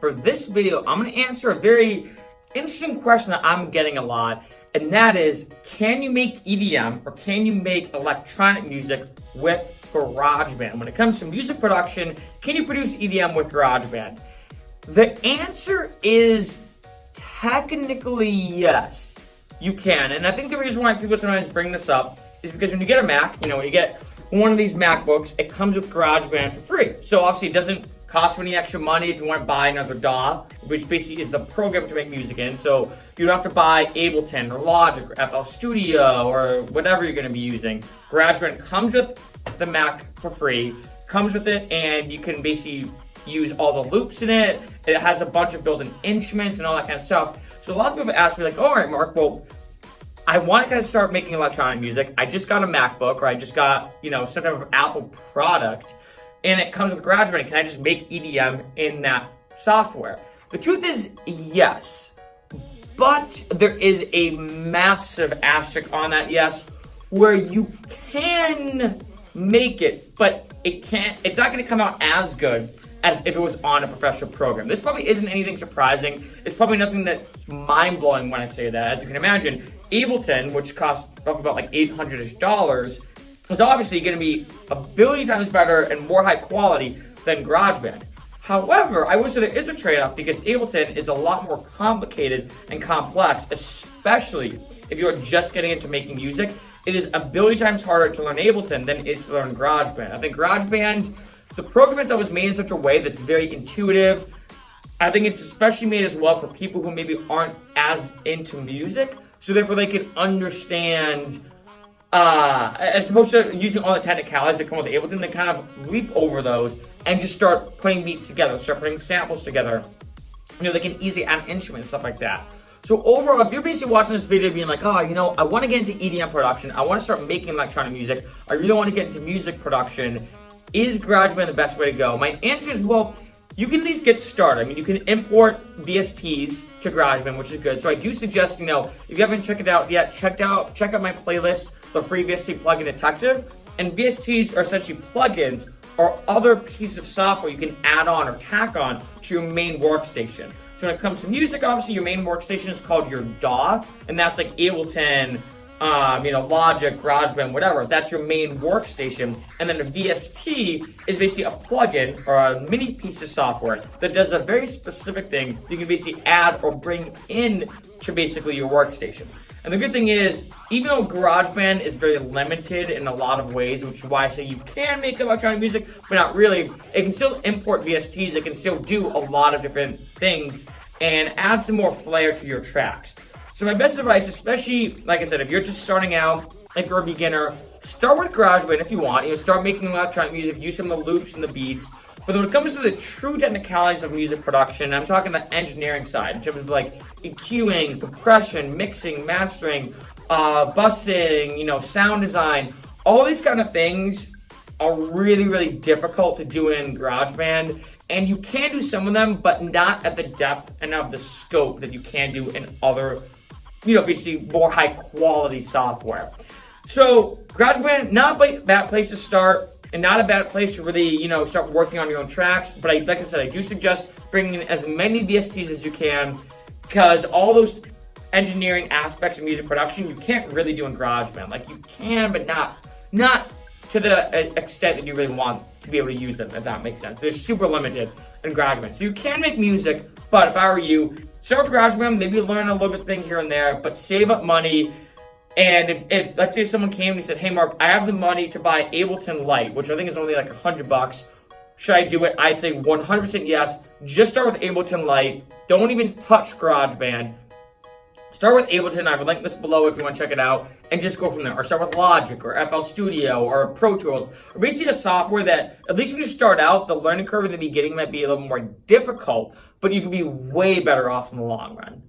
For this video, I'm going to answer a very interesting question that I'm getting a lot, and that is, can you make EDM or can you make electronic music with Garageband? When it comes to music production, can you produce EDM with Garageband? The answer is technically yes, you can. And I think the reason why people sometimes bring this up is because when you get a Mac, when you get one of these MacBooks, it comes with Garageband for free. So obviously it doesn't cost you any extra money if you want to buy another DAW, which basically is the program to make music in. So you don't have to buy Ableton or Logic or FL Studio or whatever you're going to be using. Garageband comes with the Mac for free, comes with it, and you can basically use all the loops in it. It has a bunch of built-in instruments and all that kind of stuff. So a lot of people ask me like, all right, Mark, well, I want to kind of start making electronic music. I just got a MacBook, or I just got, some type of Apple product, and it comes with GarageBand. Can I just make EDM in that software? The truth is, yes. But there is a massive asterisk on that yes, where you can make it, but it's not going to come out as good as if it was on a professional program. This probably isn't anything surprising. It's probably nothing that's mind-blowing when I say that. As you can imagine, Ableton, which costs roughly about like $800-ish, is obviously going to be a billion times better and more high quality than GarageBand. However, I would say there is a trade-off because Ableton is a lot more complicated and complex, especially if you're just getting into making music. It is a billion times harder to learn Ableton than it is to learn GarageBand. I think GarageBand, the program itself was made in such a way that's very intuitive. I think it's especially made as well for people who maybe aren't as into music, so therefore they can understand, as opposed to using all the technicalities that come with Ableton, they kind of leap over those and just start putting beats together, start putting samples together. They can easily add instruments and stuff like that. So overall, if you're basically watching this video being like, I want to get into EDM production, I want to start making electronic music, I really want to get into music production, is GarageBand the best way to go? My answer is, well, you can at least get started. You can import VSTs to GarageBand, which is good. So I do suggest, if you haven't checked it out yet, check out my playlist, the free VST Plugin Detective. And VSTs are essentially plugins or other pieces of software you can add on or tack on to your main workstation. So when it comes to music, obviously your main workstation is called your DAW, and that's like Ableton, Logic, GarageBand, whatever. That's your main workstation. And then a VST is basically a plugin or a mini piece of software that does a very specific thing you can basically add or bring in to basically your workstation. And the good thing is, even though GarageBand is very limited in a lot of ways, which is why I say you can make electronic music, but not really, it can still import VSTs, it can still do a lot of different things and add some more flair to your tracks. So my best advice, especially, like I said, if you're just starting out, if you're a beginner, start with GarageBand if you want. Start making electronic music, use some of the loops and the beats. But when it comes to the true technicalities of music production, I'm talking the engineering side, in terms of like EQing, compression, mixing, mastering, bussing, sound design. All these kind of things are really, really difficult to do in GarageBand. And you can do some of them, but not at the depth and of the scope that you can do in other, basically more high quality software. So GarageBand, not a bad place to start and not a bad place to really, start working on your own tracks. But like I said, I do suggest bringing in as many VSTs as you can, because all those engineering aspects of music production, you can't really do in GarageBand. Like you can, but not to the extent that you really want to be able to use them, if that makes sense. They're super limited in GarageBand. So you can make music, but if I were you, start with GarageBand, maybe learn a little bit thing here and there, but save up money. And if let's say someone came and said, hey Mark, I have the money to buy Ableton Lite, which I think is only like $100. Should I do it? I'd say 100% yes. Just start with Ableton Lite. Don't even touch GarageBand. Start with Ableton. I have a link this below if you want to check it out, and just go from there. Or start with Logic or FL Studio or Pro Tools, or basically a software that, at least when you start out, the learning curve in the beginning might be a little more difficult, but you can be way better off in the long run.